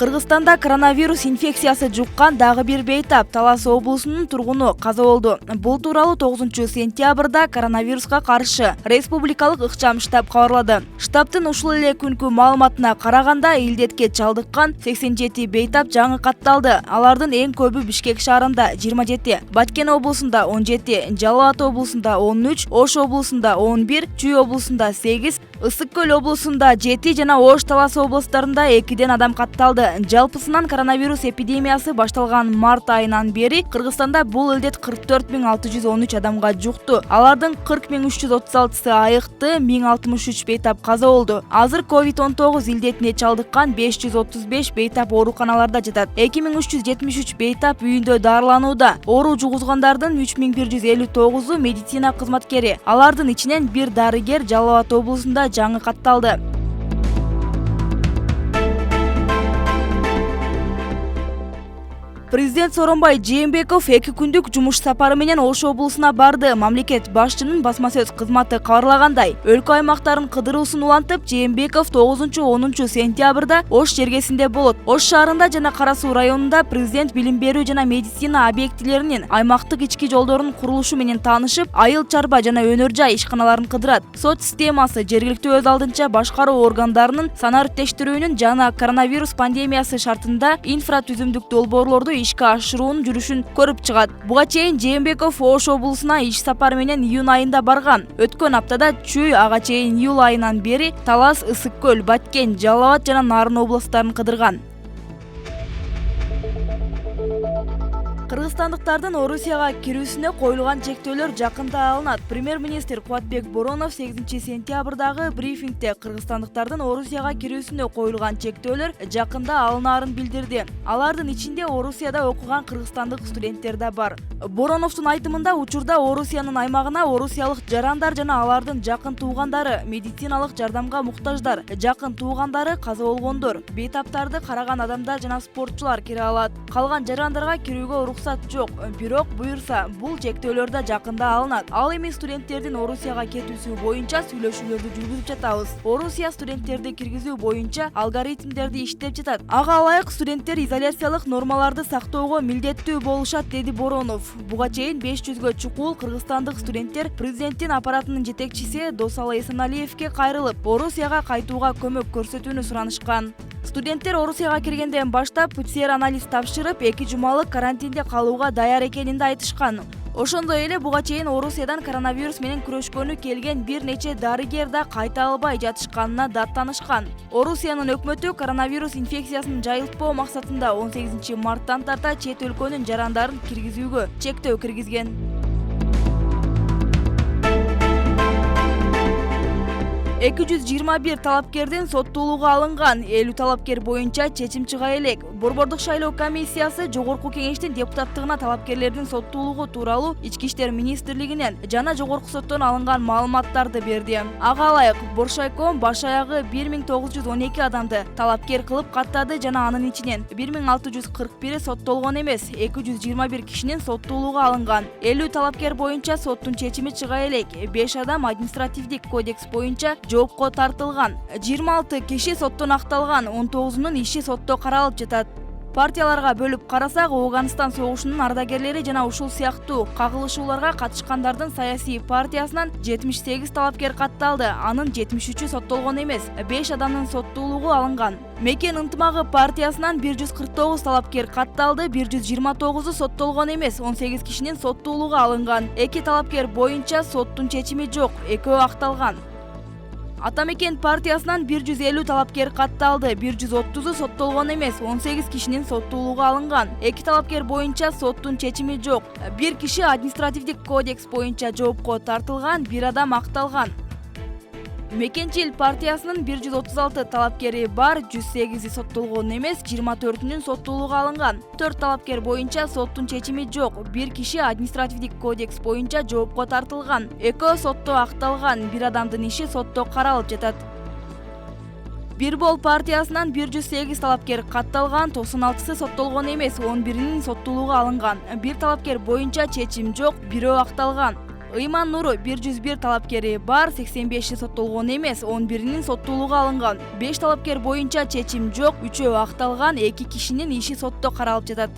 Кыргызстанда коронавирус инфекциясы жуккан дагы бир бейтап Талас облусунун тургуну каза болду. Бул тууралуу 9-сентябрда коронавируска каршы республикалык ыкчам штаб кабарлады. Штабтын ушул эле күнкү маалыматына караганда илдетке чалдыккан 87 бейтап жаңы катталды. Алардын эң көбү Бишкек шаарында 27, Баткен облусунда 17, Жалал Абад облусунда 13, Ош облусунда 11, Чүй облусунда 8, Ысык Көл облусунда 7 жана Ош Талас облустарында 2ден адам катталды. Жалпысынан коронавирус эпидемиясы башталган март айынан бери Кыргызстанда бул илдет 44 613 адамга жукту. Алардын 40 336-сы айыкты, 1063 бейтап каза болду. Азыр COVID-19 илдетине чалдыккан 535 бейтап ооруканаларда жатат. 2373 бейтап үйүндө дарыланууда. Оору жугузгандардын 3159-у медицина кызматкери. Алардын ичинен бир дарыгер Жалал Абад облусунда жаңы катталды. Президент Сооронбай Жээнбеков 2 күндүк жумуш сапары менен Ош облусуна барды. Мамлекет башчынын басма сөз кызматы кабарлагандай, өлкө аймактарын кыдыруусун улантып, Жээнбеков 9-10 сентябрда Ош жергесинде болот. Ош шаарында жана Кара Суу районунда президент билим берүү жана медицина объектилеринин аймактык ички жолдорунун курулушу менен таанышып, айыл чарба жана өнөр жай ишканаларын кыдырат. Сот системасы, жергиликтүү өз алдынча башкаруу органдарынын санар иштештирүүнүн жана коронавирус пандемиясы шартында инфратүзүмдүк долбоорлорду ишке ашыруунун жүрүшүн көрүп чыгат. Буга чейин Жээнбеков Ош облусуна иш сапары менен июнь айында барган. Өткөн аптада Чүй, ага чейин июль айынан бери Талас, Ысык Көл, Баткен, Жалал Абад жана Нарын облустарын кыдырган. Кыргызстандыктардын Орусияга кирүүсүнө коюлган чектөөлөр жакында алынат. Премьер-министр Кубатбек Боронов 8-сентябрдагы брифингде кыргызстандыктардын Орусияга кирүүсүнө коюлган чектөөлөр жакында алынаарын билдирди. Алардын ичинде Орусияда окуган кыргызстандык студенттер да бар. Бороновдун айтымында учурда Орусиянын аймагына орусиялык жарандар жана алардын жакын туугандары, медициналык жардамга муктаждар, жакын туугандары каза болгондор, бейтаптарды караган адамдар жана спортчулар кире алат. Калган жарандарга кирүүгө уруксат жок, бирок буюрса бул чектөөлөр да жакында алынат. Ал эми студенттердин Орусияга кетүүсү боюнча сүйлөшүүлөрдү жүргүзүп жатабыз. Орусия студенттерди киргизүү боюнча алгоритмдерди иштеп жатат. Ага ылайык студенттер изоляциялык нормаларды сактоого милдеттүү болушат, деди Боронов. Буга чейин 500гө чукул кыргызстандык студенттер президенттин аппаратынын жетекчиси Досалы Эсеналиевке кайрылып, Орусияга кайтууга көмөк көрсөтүүнү суранышкан. Студенттер Орусияга киргенден баштап ПЦР-анализ тапшырып, 2 жумалык карантинде калууга даяр экенин да айтышкан. Ошондой эле буга чейин Орусиядан коронавирус менен күрөшкөнү келген бир нече дарыгер да кайта албай жатышканына даттанышкан. Орусиянын өкмөтү коронавирус инфекциясын жайылтпоо максатында 18 марттан тарта чет өлкөнүн жарандарын киргизүүгө чектөө киргизген. Эки 221 талапкердин соттуулугу алынган. 50 талапкер боюнча чечим чыга элек. Борбордук шайлоо комиссиясы Жогорку кеңештин депутаттыгына талапкерлердин соттуулугу тууралуу Ички иштер министрлигинен жана Жогорку соттон алынган маалыматтарды берди. Ага ылайык Боршайком баш аягы 1912 адамды талапкер кылып каттады жана анын ичинен 1641 соттолгон эмес, 221 кишинин соттуулугу алынган. 50 талапкер боюнча соттун чечими чыга элек. 5 адам административдик кодекс боюнча жоопко тартылган. 26 киши соттон акталган, 19-нун иши сотто каралып жатат. Партияларга бөлүп карасак, Афганистан согушунун ардагерлери жана ушул сыяктуу кагылышууларга катышкандардын саясий партиясынан 78 талапкер катталды. Анын 73-ü соттолгон эмес, 5 адамдын соттуулугу алынган. Мекен ынтымагы партиясынан 149 талапкер катталды, 129-у соттолгон эмес, 18 кишинин соттуулугу алынган. 2 талапкер боюнча соттун чечими жок, экөө акталган. Атамекен партиясынан 150 талапкер катталды, 130-у соттолгон эмес, 18 кишинин соттуулугу алынган. 2 талапкер боюнча соттун чечими жок. 1 киши административдик кодекс боюнча жоопко тартылган, 1 адам акталган. Мекенчил партиясынын 136 талапкери бар, 108-и соттолгон эмес, 24-үнүн соттуулугу алынган. 4 талапкер боюнча соттун чечими жок, 1 киши административдик кодекс боюнча жоопко тартылган. Экөө сотто акталган, 1 адамдын иши сотто каралып жатат. Бир бол партиясынан 108 талапкер катталган, 96-сы соттолгон эмес, 11-нин соттуулугу алынган. 1 талапкер боюнча чечим жок, бирөө акталган. Ыйман Нуру 101 талапкери бар, 85 соттолгон эмес, 11-нин соттуулугу алынган. 5 талапкер боюнча чечим жок, 3-өө акталган, 2 кишинин иши сотто каралып жатат.